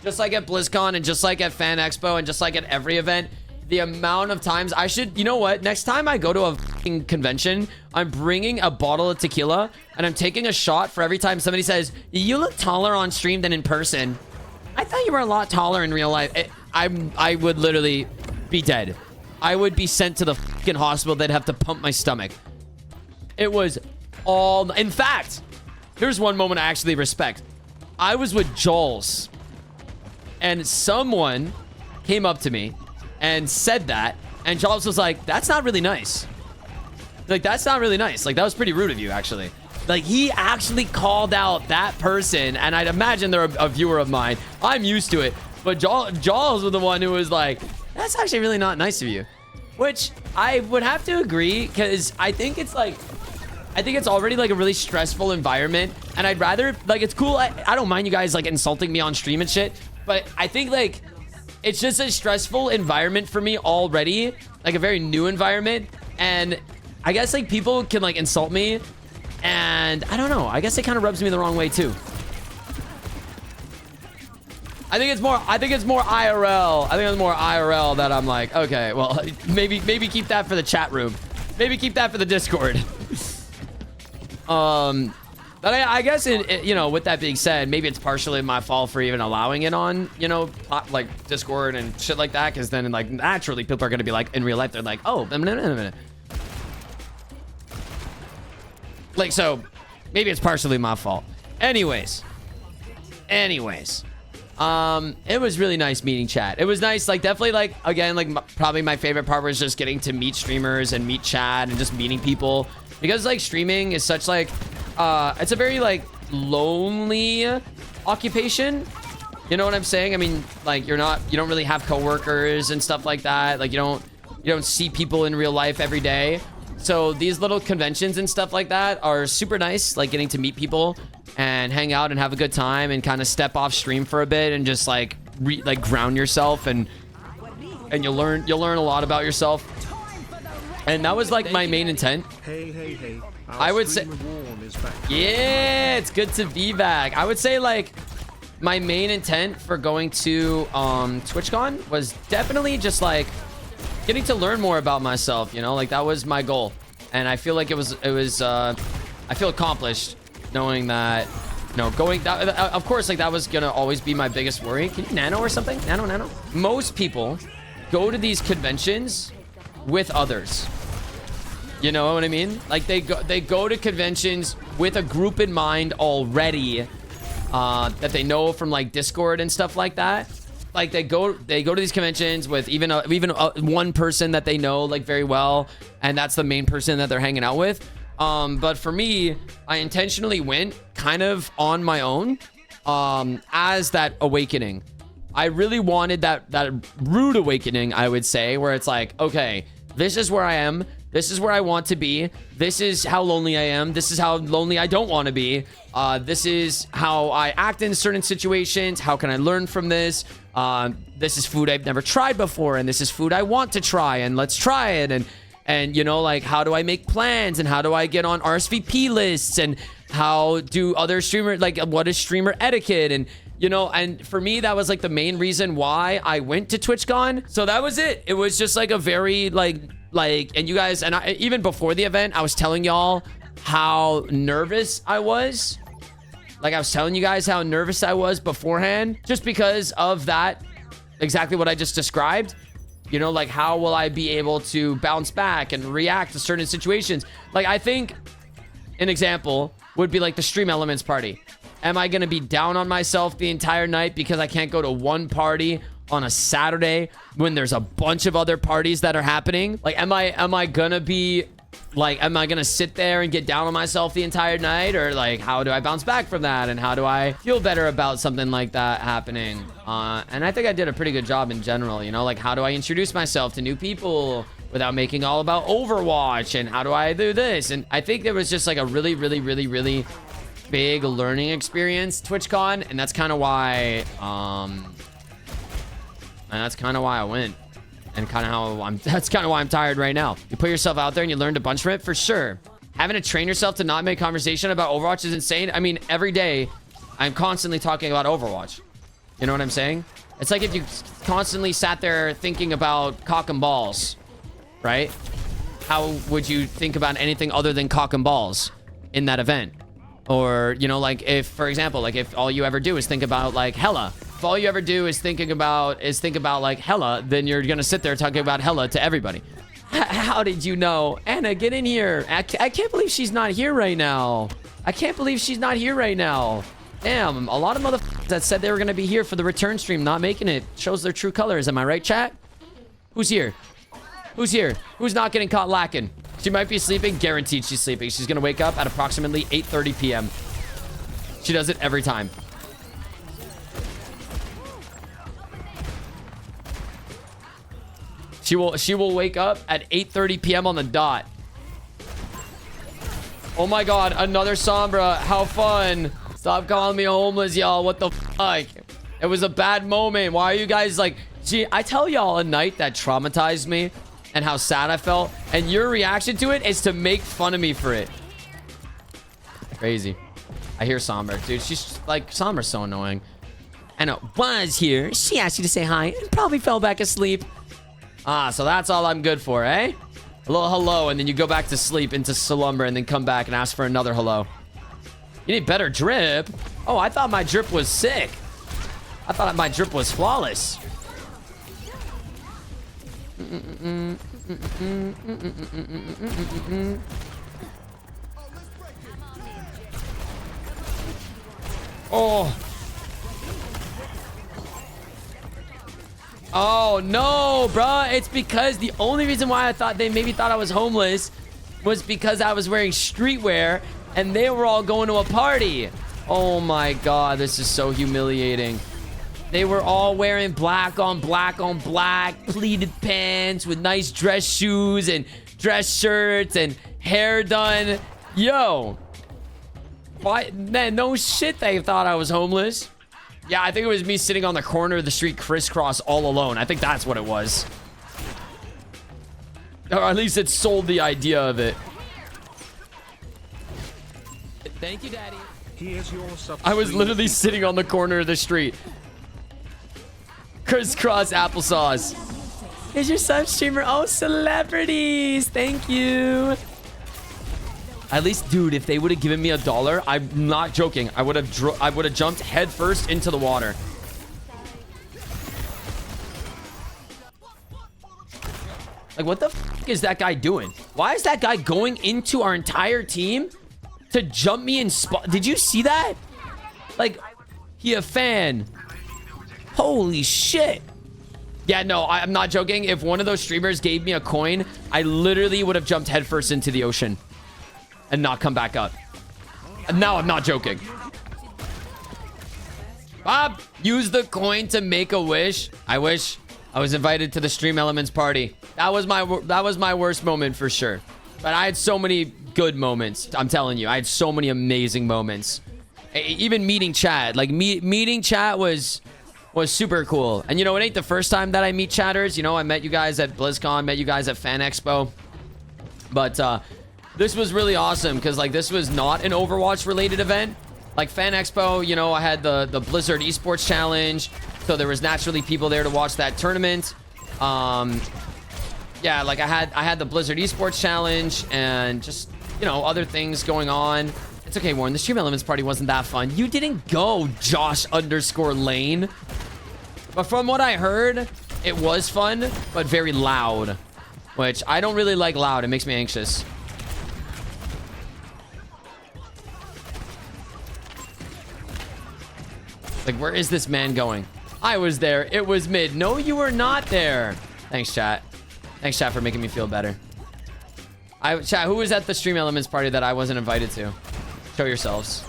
just like at BlizzCon and just like at Fan Expo and just like at every event, the amount of times I should, you know what? Next time I go to a fucking convention, I'm bringing a bottle of tequila and I'm taking a shot for every time somebody says, you look taller on stream than in person. I thought you were a lot taller in real life. I would literally be dead. I would be sent to the fucking hospital. They'd have to pump my stomach. It was all... In fact, here's one moment I actually respect. I was with Joel's and someone came up to me and said that, and Charles was like, that's not really nice. Like, that's not really nice. Like, that was pretty rude of you, actually. Like, he actually called out that person, and I'd imagine they're a viewer of mine. I'm used to it, but Charles was the one who was like, that's actually really not nice of you. Which I would have to agree, because I think it's like, I think it's already like a really stressful environment, and I'd rather, like, it's cool. I don't mind you guys like insulting me on stream and shit, but I think like it's just a stressful environment for me already, like a very new environment. And I guess like people can like insult me, and I don't know, I guess it kind of rubs me the wrong way too. I think it's more IRL. I think it's more IRL that I'm like, okay, well, maybe keep that for the chat room. Maybe keep that for the Discord. But I guess, you know, with that being said, maybe it's partially my fault for even allowing it on, you know, like Discord and shit like that. Because then, like, naturally, people are going to be like, in real life, they're like, oh, a minute. Like, so, maybe it's partially my fault. Anyways. It was really nice meeting chat. It was nice, like, definitely, like, again, like, probably my favorite part was just getting to meet streamers and meet chat and just meeting people. Because, like, streaming is such, like, it's a very, like, lonely occupation. You know what I'm saying? I mean, like, you don't really have coworkers and stuff like that. Like, you don't see people in real life every day. So these little conventions and stuff like that are super nice, like getting to meet people and hang out and have a good time and kind of step off stream for a bit and just like ground yourself, and you'll learn a lot about yourself. And that was like my main intent. Hey. I would say, yeah, it's good to be back. I would say like my main intent for going to TwitchCon was definitely just like getting to learn more about myself, you know, like that was my goal. And I feel like it was I feel accomplished knowing that, you know, of course, like that was gonna always be my biggest worry. Can you nano or something? Nano. Most people go to these conventions with others. You know what I mean? Like they go to conventions with a group in mind already, that they know from like Discord and stuff like that. Like they go to these conventions with even one person that they know like very well, and that's the main person that they're hanging out with. But for me, I intentionally went kind of on my own, as that awakening. I really wanted that rude awakening, I would say, where it's like, okay, this is where I am. This is where I want to be. This is how lonely I am. This is how lonely I don't want to be. This is how I act in certain situations. How can I learn from this? This is food I've never tried before, and this is food I want to try, and let's try it. And you know, like, how do I make plans, and how do I get on RSVP lists, and how do other streamers, like, what is streamer etiquette? And you know, and for me, that was like the main reason why I went to TwitchCon. So that was it. It was just like a very like, and you guys, and I, even before the event, I was telling y'all how nervous I was. Like I was telling you guys how nervous I was beforehand, just because of that, exactly what I just described. You know, like, how will I be able to bounce back and react to certain situations? Like, I think an example would be like the Stream Elements party. Am I going to be down on myself the entire night because I can't go to one party on a Saturday when there's a bunch of other parties that are happening? Like, am I going to be like, am I going to sit there and get down on myself the entire night? Or like, how do I bounce back from that? And how do I feel better about something like that happening? And I think I did a pretty good job in general, you know, like, how do I introduce myself to new people without making all about Overwatch? And how do I do this? And I think there was just like a really big learning experience, TwitchCon, and that's kind of why I went, and kind of how that's kind of why I'm tired right now. You put yourself out there and you learned a bunch from it, for sure. Having to train yourself to not make conversation about Overwatch is insane. I mean, every day I'm constantly talking about Overwatch. You know what I'm saying? It's like if you constantly sat there thinking about cock and balls, right? How would you think about anything other than cock and balls in that event? Or, you know, like if, for example, like if all you ever do is think about like hella, if all you ever do is think about like hella, then you're going to sit there talking about hella to everybody. How did you know? Anna, get in here. I can't believe she's not here right now. I can't believe she's not here right now. Damn, a lot of motherfuckers that said they were going to be here for the return stream not making it. Shows their true colors. Am I right, chat? Who's here? Who's here? Who's not getting caught lacking? She might be sleeping. Guaranteed she's sleeping. She's going to wake up at approximately 8:30 p.m. She does it every time. She will wake up at 8:30 p.m. on the dot. Oh my god, another Sombra. How fun. Stop calling me homeless, y'all. What the fuck? It was a bad moment. Why are you guys like... Gee, I tell y'all a night that traumatized me and how sad I felt, and your reaction to it is to make fun of me for it. Crazy. I hear Sombra. Dude, she's like... Sombra's so annoying. And it was here. She asked you to say hi and probably fell back asleep. Ah, so that's all I'm good for, eh? A little hello, and then you go back to sleep into slumber and then come back and ask for another hello. You need better drip. Oh, I thought my drip was sick. I thought my drip was flawless. Oh. Oh, no, bruh. It's because the only reason why I thought they maybe thought I was homeless was because I was wearing streetwear and they were all going to a party. Oh, my God. This is so humiliating. They were all wearing black on black on black, pleated pants with nice dress shoes and dress shirts and hair done. Yo. Why? Man, no shit they thought I was homeless. Yeah, I think it was me sitting on the corner of the street crisscross all alone. I think that's what it was. Or at least it sold the idea of it. Thank you, Daddy. Here's your I was literally sitting on the corner of the street. Crisscross applesauce. Here's your sub streamer. Oh, celebrities. Thank you. At least, dude, if they would have given me $1, I'm not joking. I would have jumped headfirst into the water. Like, what the f is that guy doing? Why is that guy going into our entire team to jump me in spot? Did you see that? Like, he a fan. Holy shit. Yeah, no, I'm not joking. If one of those streamers gave me a coin, I literally would have jumped headfirst into the ocean and not come back up. And now I'm not joking. Bob, use the coin to make a wish. I wish I was invited to the Stream Elements party. That was my worst moment for sure. But I had so many good moments. I'm telling you, I had so many amazing moments. Even meeting chat, like meeting chat was super cool. And you know, it ain't the first time that I meet chatters. You know, I met you guys at BlizzCon, met you guys at Fan Expo. But this was really awesome because like this was not an Overwatch related event. Like Fan Expo, you know, I had the Blizzard Esports Challenge, so there was naturally people there to watch that tournament. Yeah, like I had the Blizzard Esports Challenge and just, you know, other things going on. It's okay, Warren. The Stream Elements party wasn't that fun. You didn't go, Josh_Lane. But from what I heard, it was fun, but very loud, which I don't really like loud. It makes me anxious. Like, where is this man going? I was there. It was mid. No, you were not there. Thanks, chat. Thanks, chat, for making me feel better. Chat, who was at the Stream Elements party that I wasn't invited to? Show yourselves.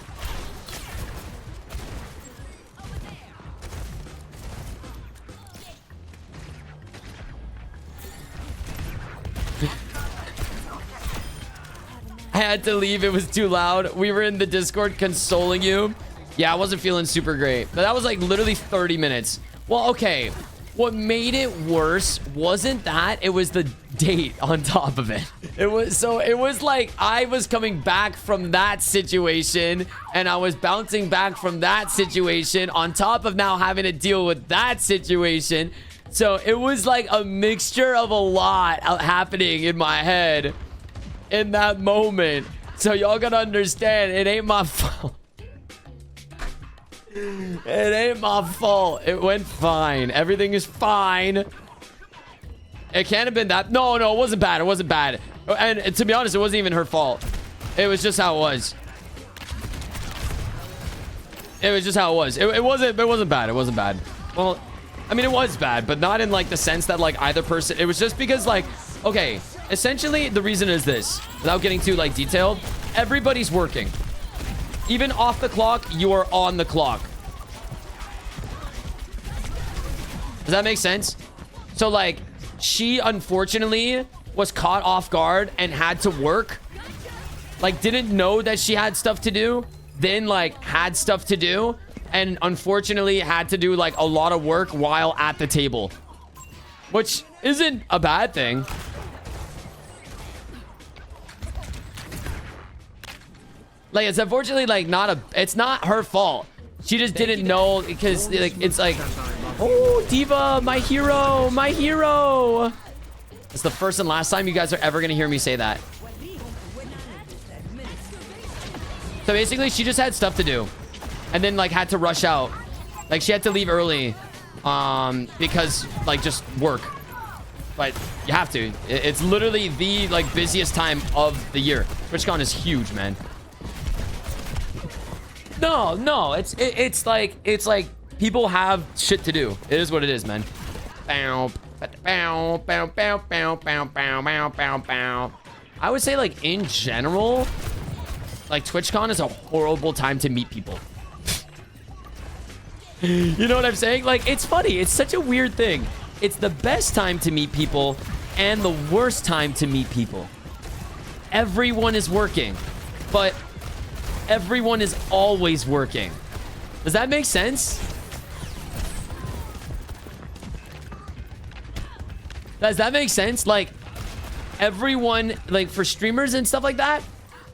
I had to leave. It was too loud. We were in the Discord consoling you. Yeah, I wasn't feeling super great. But that was like literally 30 minutes. Well, okay. What made it worse wasn't that, it was the date on top of it. It was like I was coming back from that situation and I was bouncing back from that situation on top of now having to deal with that situation. So it was like a mixture of a lot happening in my head in that moment. So y'all gotta understand, it ain't my fault. It ain't my fault. It went fine. Everything is fine. It can't have been that. No, it wasn't bad. It wasn't bad. And to be honest, it wasn't even her fault. It was just how it was. It was just how it was. It wasn't bad. It wasn't bad. Well, I mean, it was bad, but not in like the sense that like either person. It was just because like, okay, essentially the reason is this, without getting too like detailed, everybody's working. Even off the clock, you are on the clock. Does that make sense? So like, she unfortunately was caught off guard and had to work. Like, didn't know that she had stuff to do. Then like had stuff to do. And unfortunately had to do like a lot of work while at the table. Which isn't a bad thing. Like, it's unfortunately like it's not her fault. She just didn't know because like it's like, oh, Diva, my hero, my hero. It's the first and last time you guys are ever gonna hear me say that. So basically, she just had stuff to do, and then like had to rush out. Like she had to leave early, because like just work. But you have to. It's literally the like busiest time of the year. TwitchCon is huge, man. No, it's like people have shit to do. It is what it is, man. I would say like in general, like TwitchCon is a horrible time to meet people. You know what I'm saying? Like, it's funny. It's such a weird thing. It's the best time to meet people and the worst time to meet people. Everyone is working, but everyone is always working. Does that make sense? Does that make sense? Like, everyone, like for streamers and stuff like that,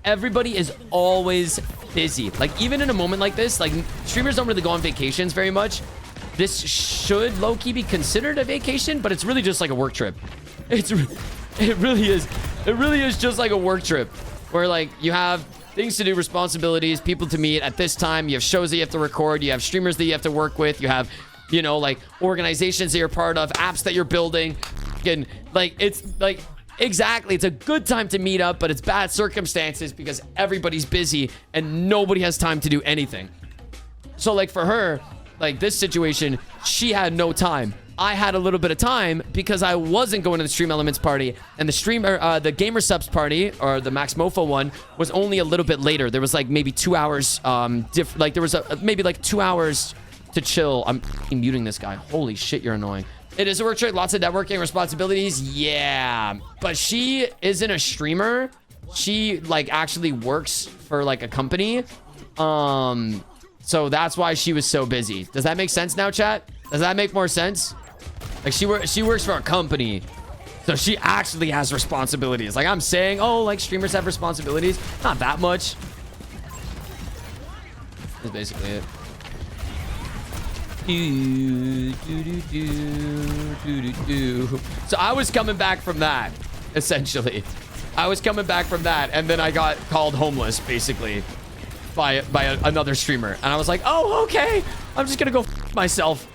everybody is always busy. Like, even in a moment like this, like streamers don't really go on vacations very much. This should low-key be considered a vacation, but it's really just like a work trip. It really is. It really is just like a work trip where like you have things to do, responsibilities, people to meet at this time. You have shows that you have to record. You have streamers that you have to work with. You have, you know, like organizations that you're part of, apps that you're building. And like, it's like, exactly. It's a good time to meet up, but it's bad circumstances because everybody's busy and nobody has time to do anything. So like for her, like this situation, she had no time. I had a little bit of time because I wasn't going to the Stream Elements party, and the Gamer Subs party, or the Max Mofo one, was only a little bit later. There was like maybe 2 hours, like there was maybe like 2 hours to chill. I'm muting this guy. Holy shit, you're annoying. It is a work trip, lots of networking responsibilities. Yeah, but she isn't a streamer. She like actually works for like a company. So that's why she was so busy. Does that make sense now, chat? Does that make more sense? Like she works for a company, so she actually has responsibilities. Like I'm saying, oh, like streamers have responsibilities. Not that much. That's basically it. So I was coming back from that, essentially. I was coming back from that, and then I got called homeless, basically, by another streamer. And I was like, oh, okay. I'm just gonna go f myself.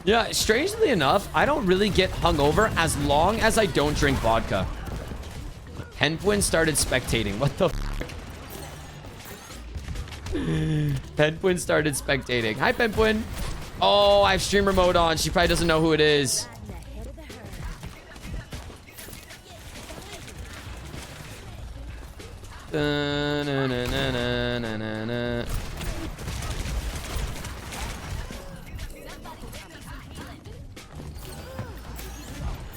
Yeah, strangely enough, I don't really get hungover as long as I don't drink vodka. Penguin started spectating. What the fuck? Penguin started spectating. Hi, Penguin. Oh, I have streamer mode on. She probably doesn't know who it is.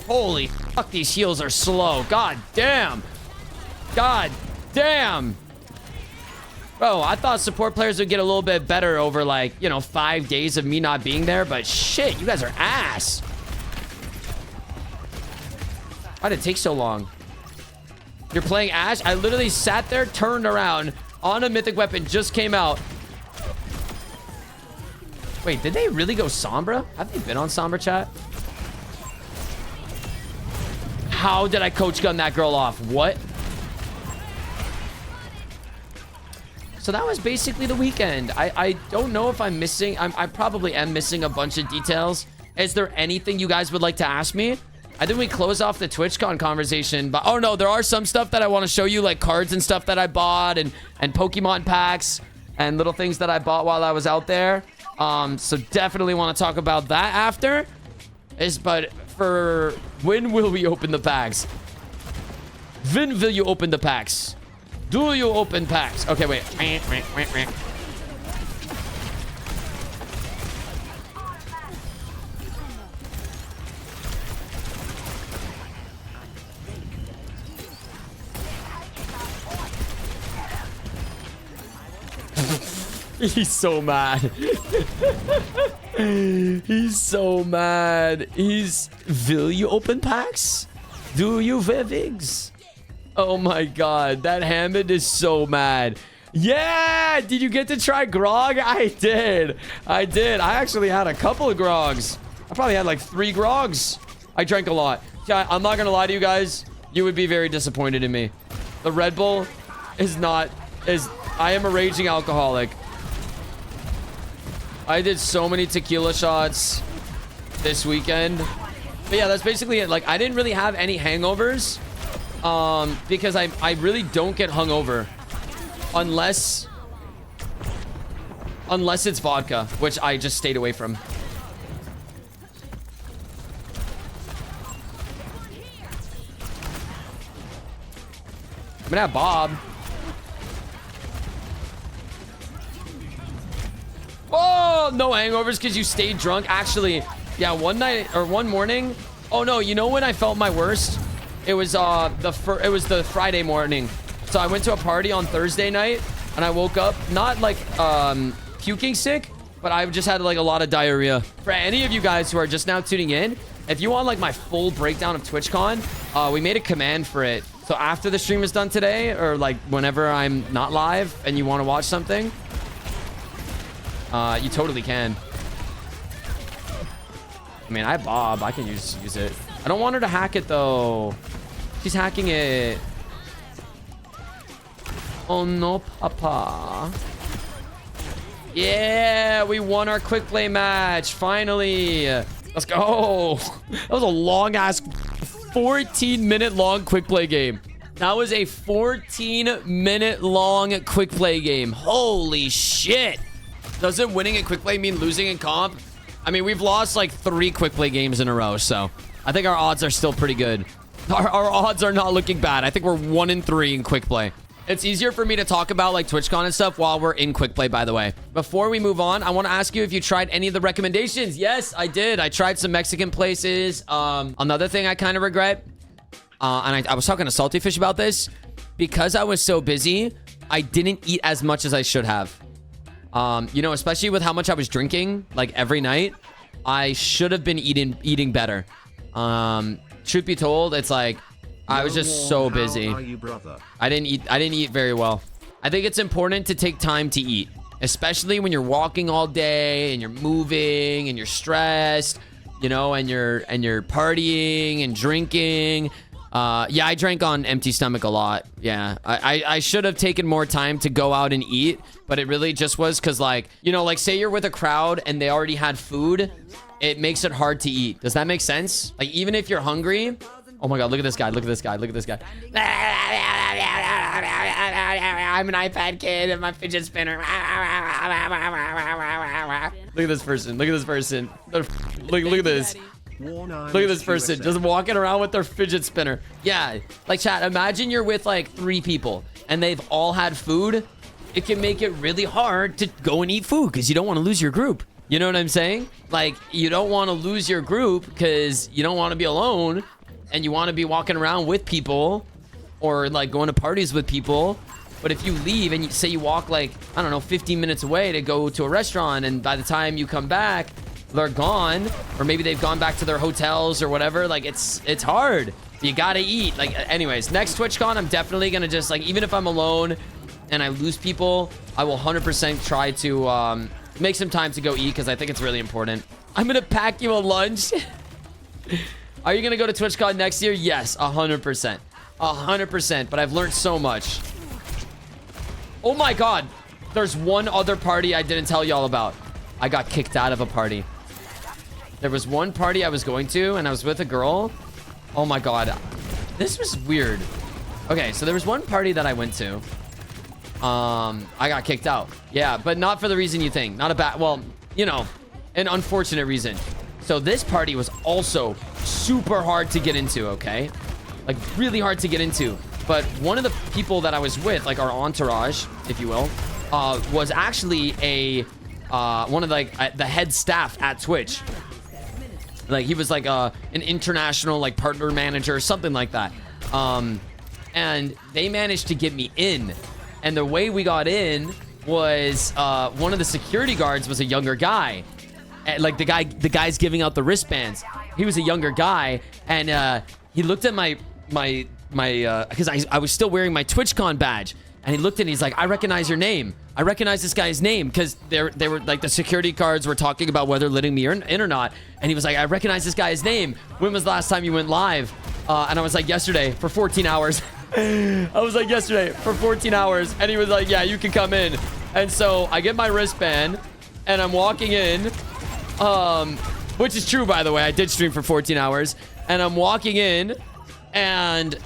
Holy fuck, these heals are slow. God damn. God damn. Bro, I thought support players would get a little bit better over, like, you know, 5 days of me not being there. But shit, you guys are ass. Why did it take so long? You're playing Ash? I literally sat there, turned around on a mythic weapon, just came out. Wait, did they really go Sombra? Have they been on Sombra, chat? How did I coach gun that girl off? What? So that was basically the weekend. I don't know if I'm missing. I probably am missing a bunch of details. Is there anything you guys would like to ask me? I think we close off the TwitchCon conversation, but oh no, there are some stuff that I want to show you, like cards and stuff that I bought, and Pokemon packs and little things that I bought while I was out there. So definitely want to talk about that after. But for when will we open the packs? When will you open the packs? Do you open packs? Okay, wait. He's so mad. He's so mad. Will you open packs? Do you, Vivigs? Oh my god, that Hammond is so mad. Yeah, did you get to try grog? I did. I actually had a couple of grogs. I probably had like 3 grogs. I drank a lot. I'm not gonna lie to you guys. You would be very disappointed in me. The Red Bull I am a raging alcoholic. I did so many tequila shots this weekend. But yeah, that's basically it. Like, I didn't really have any hangovers. Because I really don't get hungover. Unless it's vodka, which I just stayed away from. I'm gonna have Bob. Oh, no hangovers because you stayed drunk. Actually, yeah, one night or one morning. Oh no, you know when I felt my worst? It was the Friday morning. So I went to a party on Thursday night and I woke up not like puking sick, but I just had like a lot of diarrhea. For any of you guys who are just now tuning in, if you want like my full breakdown of TwitchCon, we made a command for it. So after the stream is done today, or like whenever I'm not live and you want to watch something, you totally can. I mean, I have Bob. I can use it. I don't want her to hack it, though. She's hacking it. Oh, no, Papa. Yeah, we won our quick play match. Finally. Let's go. That was a long-ass 14-minute long quick play game. That was a 14-minute long quick play game. Holy shit. Doesn't winning in quick play mean losing in comp? I mean, we've lost like 3 quick play games in a row, so I think our odds are still pretty good. Our odds are not looking bad. I think we're 1-3 in quick play. It's easier for me to talk about like TwitchCon and stuff while we're in quick play, by the way. Before we move on, I want to ask you if you tried any of the recommendations. Yes, I did. I tried some Mexican places. Another thing I kind of regret, and I was talking to Salty Fish about this, because I was so busy, I didn't eat as much as I should have. You know, especially with how much I was drinking like every night, I should have been eating better. Truth be told, it's like I was just so busy. How are you, brother? I didn't eat very well. I think it's important to take time to eat, especially when you're walking all day and you're moving and you're stressed, you know, and you're partying and drinking. Yeah, I drank on empty stomach a lot. Yeah, I should have taken more time to go out and eat, but it really just was because, like, you know, like say you're with a crowd and they already had food, it makes it hard to eat. Does that make sense? Like, even if you're hungry. Oh my god, look at this guy, look at this guy, look at this guy. I'm an iPad kid and my fidget spinner. Look at this person, look at this person. Look at this. Look at this person just walking around with their fidget spinner. Yeah, like chat, imagine you're with like 3 people and they've all had food. It can make it really hard to go and eat food because you don't want to lose your group. You know what I'm saying? Like, you don't want to lose your group because you don't want to be alone and you want to be walking around with people or like going to parties with people. But if you leave and you say you walk like, I don't know, 15 minutes away to go to a restaurant, and by the time you come back, they're gone, or maybe they've gone back to their hotels or whatever. Like, it's hard. You gotta eat. Like, anyways, next TwitchCon, I'm definitely gonna just, like, even if I'm alone and I lose people, I will 100% try to make some time to go eat, because I think it's really important. I'm gonna pack you a lunch. Are you gonna go to TwitchCon next year? Yes, 100%. 100%, but I've learned so much. Oh my god. There's one other party I didn't tell y'all about. I got kicked out of a party. There was one party I was going to, and I was with a girl. Oh my god. This was weird. Okay, so there was one party that I went to. I got kicked out. Yeah, but not for the reason you think. Not a bad, well, you know, an unfortunate reason. So this party was also super hard to get into, okay? Like, really hard to get into. But one of the people that I was with, like our entourage, if you will, was actually a one of like the head staff at Twitch. Like, he was like an international like partner manager or something like that. And they managed to get me in. And the way we got in was one of the security guards was a younger guy. And, like, the guy's giving out the wristbands. He was a younger guy, and he looked at my because I was still wearing my TwitchCon badge. And he looked at it and he's like, I recognize your name. I recognize this guy's name, because they were like, the security guards were talking about whether letting me in or not. And he was like, I recognize this guy's name. When was the last time you went live? And I was like, yesterday for 14 hours. I was like, yesterday for 14 hours. And he was like, yeah, you can come in. And so I get my wristband and I'm walking in, which is true, by the way. I did stream for 14 hours, and I'm walking in, and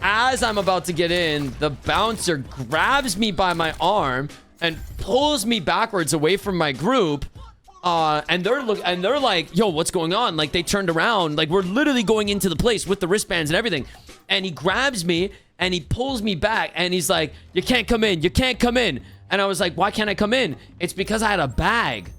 as I'm about to get in, the bouncer grabs me by my arm and pulls me backwards away from my group. And they're like, yo, what's going on? Like, they turned around, like, we're literally going into the place with the wristbands and everything. And he grabs me and he pulls me back, and he's like, you can't come in. You can't come in. And I was like, why can't I come in? It's because I had a bag.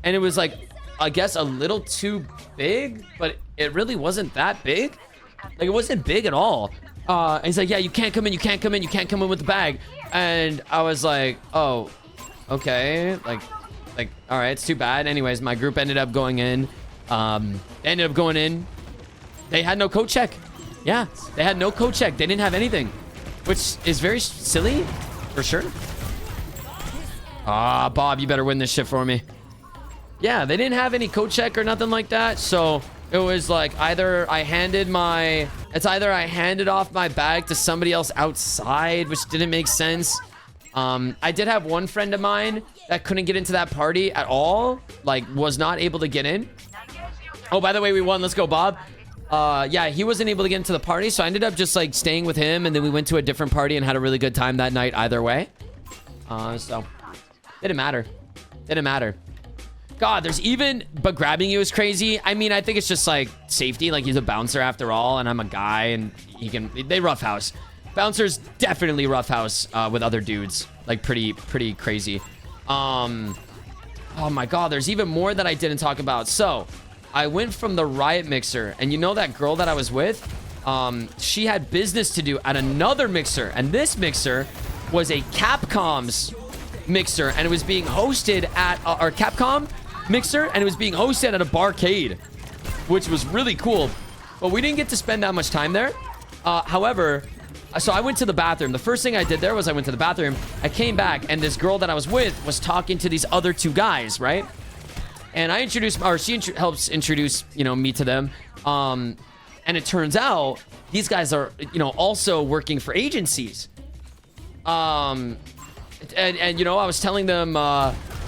And it was like, I guess a little too big, but it really wasn't that big. Like, it wasn't big at all. And he's like, yeah, you can't come in. You can't come in. You can't come in with the bag. And I was like, oh, okay. Like, all right, it's too bad. Anyways, my group ended up going in. They ended up going in. They had no coat check. Yeah, they had no coat check. They didn't have anything, which is very silly, for sure. Bob, you better win this shit for me. Yeah, they didn't have any coat check or nothing like that. So it was like, either I handed off my bag to somebody else outside, which didn't make sense. I did have one friend of mine that couldn't get into that party at all, like, was not able to get in. Oh, by the way, we won. Let's go, Bob. Yeah, he wasn't able to get into the party, so I ended up just like staying with him, and then we went to a different party and had a really good time that night either way. So didn't matter. God, there's even, but grabbing you is crazy. I mean, I think it's just like safety. Like, he's a bouncer after all, and I'm a guy, and they roughhouse. Bouncers definitely roughhouse with other dudes. Like, pretty crazy. Oh my God, there's even more that I didn't talk about. So I went from the Riot mixer, and you know that girl that I was with? She had business to do at another mixer, and this mixer was a Capcom's mixer, and it was being hosted at our Capcom mixer, and it was being hosted at a barcade, which was really cool. But we didn't get to spend that much time there. However, so I went to the bathroom. The first thing I did there was I went to the bathroom. I came back, and this girl that I was with was talking to these other two guys, right? And I introduced, or she helps introduce, you know, me to them. And it turns out these guys are, you know, also working for agencies. And you know, I was telling them,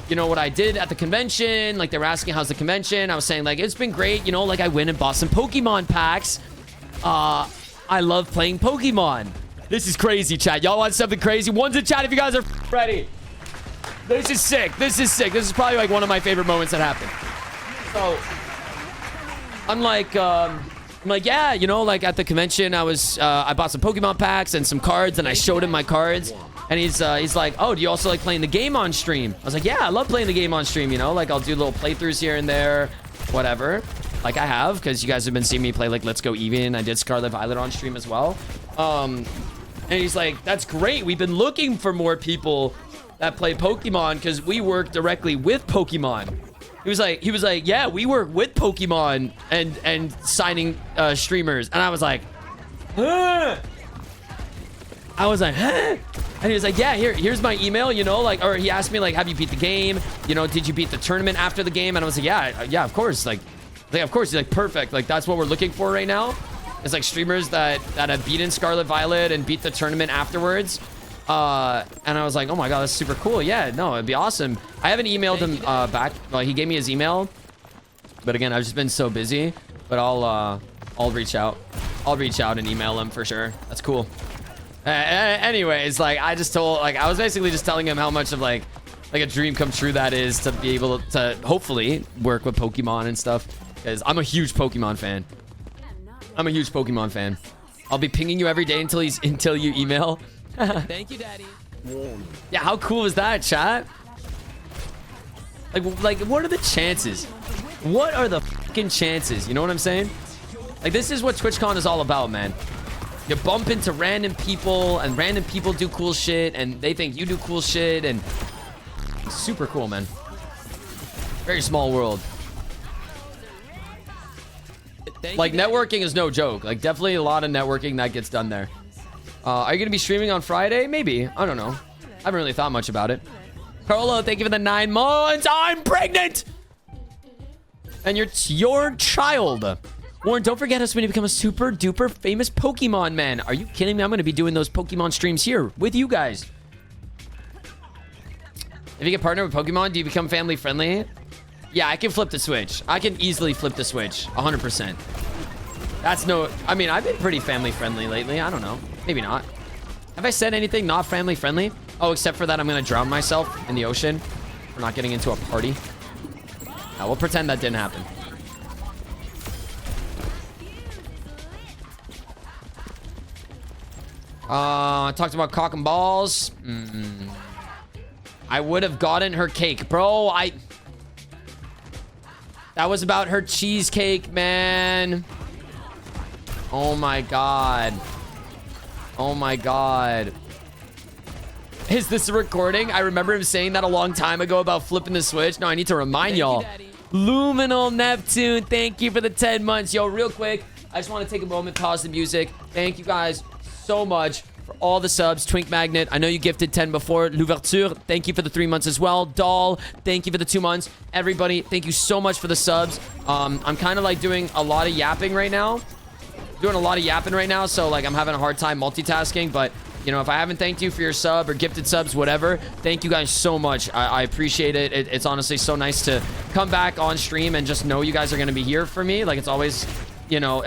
you know, what I did at the convention. Like, they were asking, how's the convention? I was saying, like, it's been great. You know, like, I went and bought some Pokemon packs. I love playing Pokemon. This is crazy, chat. Y'all want something crazy? One's in chat if you guys are ready. This is sick. This is probably like one of my favorite moments that happened. So I'm like, yeah, you know, like at the convention, I bought some Pokemon packs and some cards, and I showed him my cards, and he's like, oh, do you also like playing the game on stream? I was like, yeah, I love playing the game on stream. You know, like, I'll do little playthroughs here and there, whatever. Like, I have, because you guys have been seeing me play like Let's Go Eevee. I did Scarlet Violet on stream as well. And he's like, that's great. We've been looking for more people that play Pokemon because we work directly with Pokemon. He was like, yeah, we work with Pokemon and signing streamers. And I was like, huh? I was like, huh? And he was like, yeah, here's my email, you know, like, or he asked me like, have you beat the game? You know, did you beat the tournament after the game? And I was like, yeah, of course. Like, of course. He's like, perfect. Like, that's what we're looking for right now. It's like streamers that have beaten Scarlet Violet and beat the tournament afterwards. And I was like, oh my God, that's super cool. Yeah, no, it'd be awesome. I haven't emailed him back. Well, he gave me his email, but again, I've just been so busy. But I'll reach out. I'll reach out and email him for sure. That's cool. Anyways, like I was basically just telling him how much of like a dream come true that is to be able to hopefully work with Pokemon and stuff. Because I'm a huge Pokemon fan. I'm a huge Pokemon fan. I'll be pinging you every day until you email. Thank you, Daddy. Yeah, how cool is that, chat? Like, what are the chances? What are the fucking chances? You know what I'm saying? Like, this is what TwitchCon is all about, man. You bump into random people, and random people do cool shit, and they think you do cool shit, and it's super cool, man. Very small world. Like, networking is no joke. Like, definitely a lot of networking that gets done there. Are you going to be streaming on Friday? Maybe. I don't know. I haven't really thought much about it. Carlo, thank you for the 9 months. I'm pregnant! And you're your child. Warren, don't forget us when you become a super duper famous Pokemon man. Are you kidding me? I'm going to be doing those Pokemon streams here with you guys. If you get partnered with Pokemon, do you become family friendly? Yeah, I can flip the switch. I can easily flip the switch. 100%. That's no... I mean, I've been pretty family friendly lately. I don't know. Maybe not. Have I said anything not family friendly? Oh, except for that I'm going to drown myself in the ocean for not getting into a party. We'll pretend that didn't happen. Talked about cock and balls. I would have gotten her cake. Bro, that was about her cheesecake, man. Oh my God. Oh my God. Is this a recording? I remember him saying that a long time ago about flipping the switch. No, I need to remind y'all. Luminal Neptune, thank you for the 10 months. Yo, real quick, I just want to take a moment, pause the music. Thank you guys so much for all the subs. Twink Magnet, I know you gifted 10 before. L'Ouverture, thank you for the 3 months as well. Doll, thank you for the 2 months. Everybody, thank you so much for the subs. I'm kind of like doing a lot of yapping right now. So like I'm having a hard time multitasking, but you know, if I haven't thanked you for your sub or gifted subs, whatever, thank you guys so much. I appreciate it. It's honestly so nice to come back on stream and just know you guys are going to be here for me. Like it's always, you know,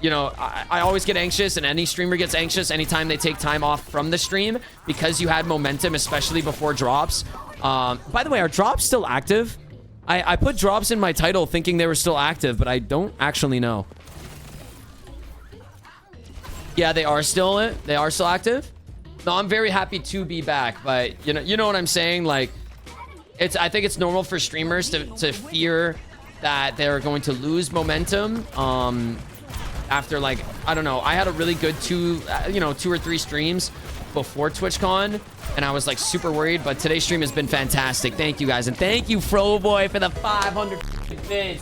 you know, I always get anxious, and any streamer gets anxious anytime they take time off from the stream because you had momentum, especially before drops. By the way, are drops still active? I put drops in my title thinking they were still active, but I don't actually know. Yeah, they are still active. No, I'm very happy to be back, but you know what I'm saying? Like, I think it's normal for streamers to fear that they're going to lose momentum. After like, I don't know, I had a really good 2 or 3 streams before TwitchCon, and I was like super worried, but today's stream has been fantastic. Thank you guys, and thank you Froboy for the 500 vids.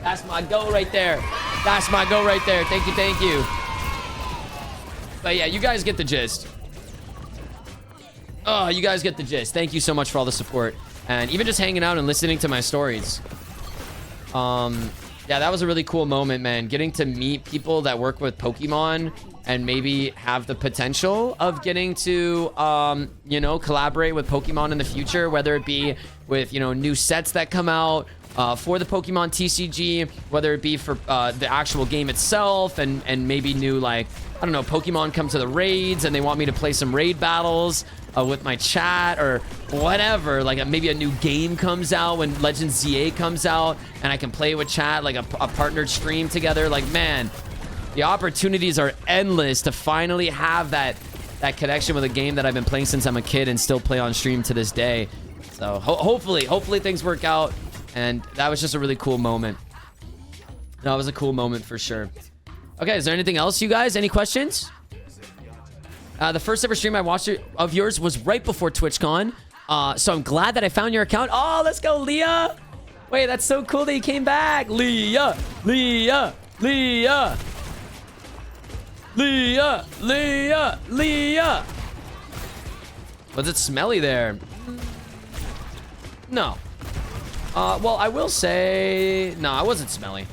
That's my goal right there. That's my goal right there. Thank you. But yeah, you guys get the gist. Oh, you guys get the gist. Thank you so much for all the support, and even just hanging out and listening to my stories. Yeah, that was a really cool moment, man. Getting to meet people that work with Pokemon and maybe have the potential of getting to, you know, collaborate with Pokemon in the future, whether it be with, you know, new sets that come out for the Pokemon TCG, whether it be for the actual game itself, and maybe new, like, I don't know, Pokemon come to the raids and they want me to play some raid battles with my chat or whatever. Like maybe a new game comes out when Legends ZA comes out and I can play with chat, like a partnered stream together. Like, man, the opportunities are endless to finally have that connection with a game that I've been playing since I'm a kid and still play on stream to this day. So hopefully things work out. And that was just a really cool moment. That was a cool moment for sure. Okay, is there anything else, you guys? Any questions? The first ever stream I watched of yours was right before TwitchCon. So I'm glad that I found your account. Oh, let's go, Leah. Wait, that's so cool that you came back. Leah, Leah, Leah. Leah, Leah, Leah. Was it smelly there? No. Well, I will say... No, I wasn't smelly.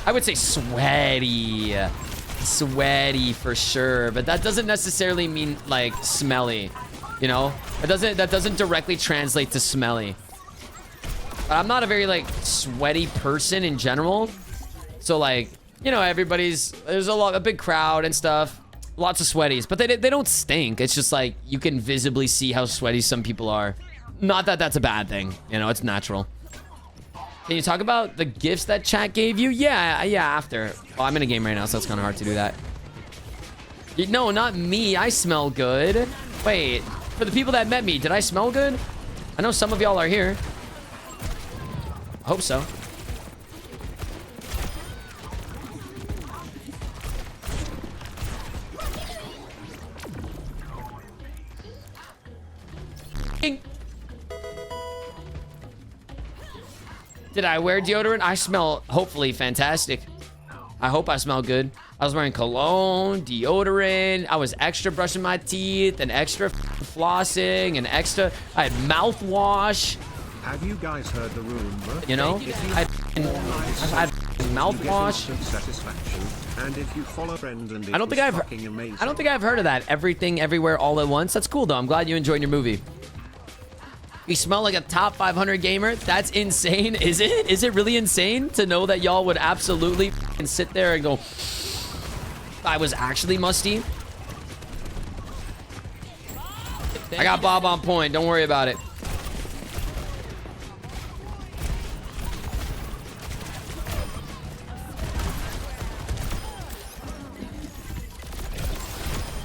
I would say sweaty. Sweaty for sure. But that doesn't necessarily mean, like, smelly. You know? That doesn't directly translate to smelly. But I'm not a very, like, sweaty person in general. So, like, you know, there's a big crowd and stuff. Lots of sweaties. But they don't stink. It's just, like, you can visibly see how sweaty some people are. Not that that's a bad thing. You know, it's natural. Can you talk about the gifts that chat gave you? Yeah, after. Well, I'm in a game right now, so it's kind of hard to do that. No, not me. I smell good. Wait, for the people that met me, did I smell good? I know some of y'all are here. I hope so. Did I wear deodorant? I smell, hopefully, fantastic. I hope I smell good. I was wearing cologne, deodorant. I was extra brushing my teeth and extra flossing and extra... I had mouthwash. Have you guys heard the rumor? You know? I had mouthwash. And if you follow friends and I don't think I've heard of that. Everything, everywhere, all at once. That's cool, though. I'm glad you enjoyed your movie. You smell like a top 500 gamer? That's insane. Is it? Is it really insane to know that y'all would absolutely sit there and go, I was actually musty? I got Bob on point. Don't worry about it.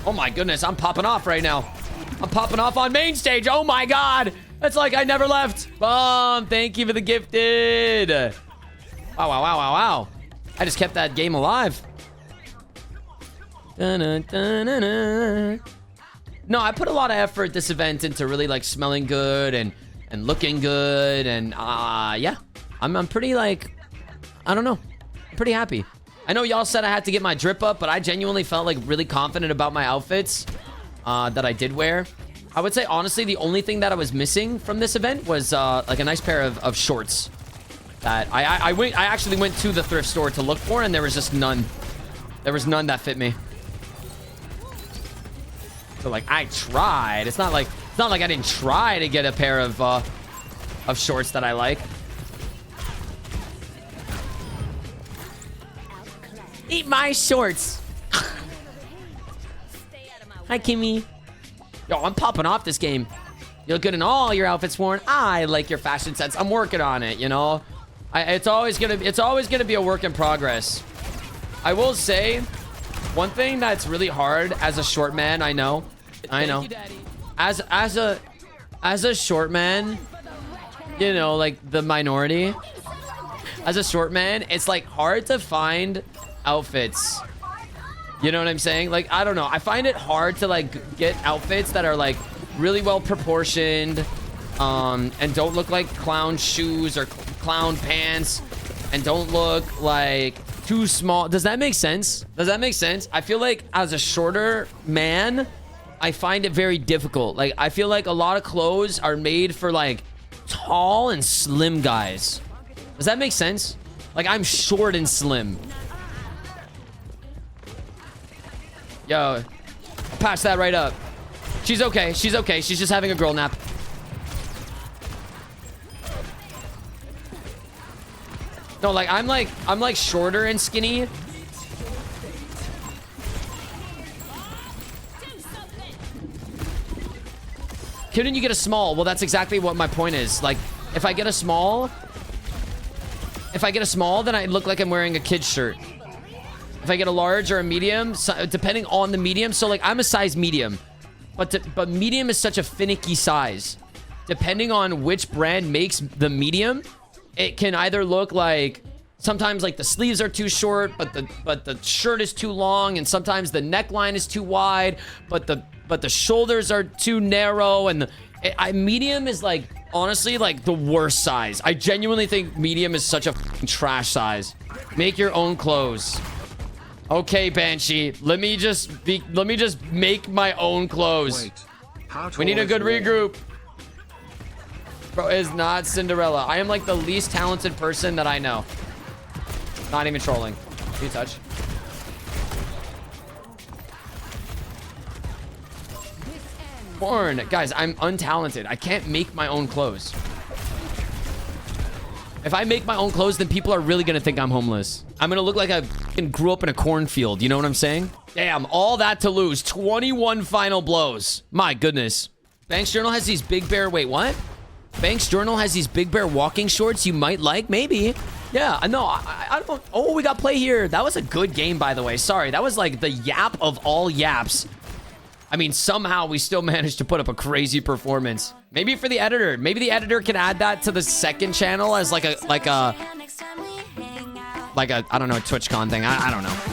Oh my goodness, I'm popping off right now. I'm popping off on main stage. Oh my god. It's like I never left. Bomb. Thank you for the gifted. Wow, wow, wow, wow, wow. I just kept that game alive. No, I put a lot of effort this event into really like smelling good and looking good. And yeah, I'm pretty like, I don't know. I'm pretty happy. I know y'all said I had to get my drip up, but I genuinely felt like really confident about my outfits that I did wear. I would say, honestly, the only thing that I was missing from this event was like a nice pair of shorts that I actually went to the thrift store to look for, and there was just none. There was none that fit me. So like I tried. It's not like I didn't try to get a pair of shorts that I like. Eat my shorts. Hi, Kimmy. Yo, I'm popping off this game. You look good in all your outfits, Warren. I like your fashion sense. I'm working on it, you know. It's always gonna be a work in progress. I will say, one thing that's really hard as a short man, I know. As a short man, you know, like the minority. As a short man, it's like hard to find outfits. You know what I'm saying? Like, I don't know. I find it hard to like get outfits that are like really well proportioned and don't look like clown shoes or clown pants and don't look like too small. Does that make sense? Does that make sense? I feel like as a shorter man, I find it very difficult. Like, I feel like a lot of clothes are made for like tall and slim guys. Does that make sense? Like, I'm short and slim. Yo, pass that right up. She's okay. She's okay. She's just having a girl nap. No, like I'm like shorter and skinny. Couldn't you get a small? Well, that's exactly what my point is. Like, if I get a small, then I look like I'm wearing a kid's shirt. If I get a large or a medium, so, depending on the medium. So, like, I'm a size medium. But medium is such a finicky size. Depending on which brand makes the medium, it can either look like Sometimes like the sleeves are too short, but the shirt is too long, and sometimes the neckline is too wide, but the shoulders are too narrow, and medium is like honestly like the worst size. I genuinely think medium is such a trash size. Make your own clothes. Okay, Banshee. Let me just make my own clothes. Wait, how We need a tall good is your- regroup. Bro, is not Cinderella. I am like the least talented person that I know. Not even trolling. Can you touch? Porn. Guys, I'm untalented. I can't make my own clothes. If I make my own clothes, then people are really gonna think I'm homeless. I'm gonna look like I grew up in a cornfield. You know what I'm saying? Damn, all that to lose. 21 final blows. My goodness. Banks Journal has these Big Bear. Wait, what? Banks Journal has these Big Bear walking shorts you might like. Maybe. Yeah, no, I don't. Oh, we got play here. That was a good game, by the way. Sorry, that was like the yap of all yaps. I mean, somehow we still managed to put up a crazy performance. Maybe for the editor. Maybe the editor can add that to the second channel as like a I don't know, a TwitchCon thing. I don't know.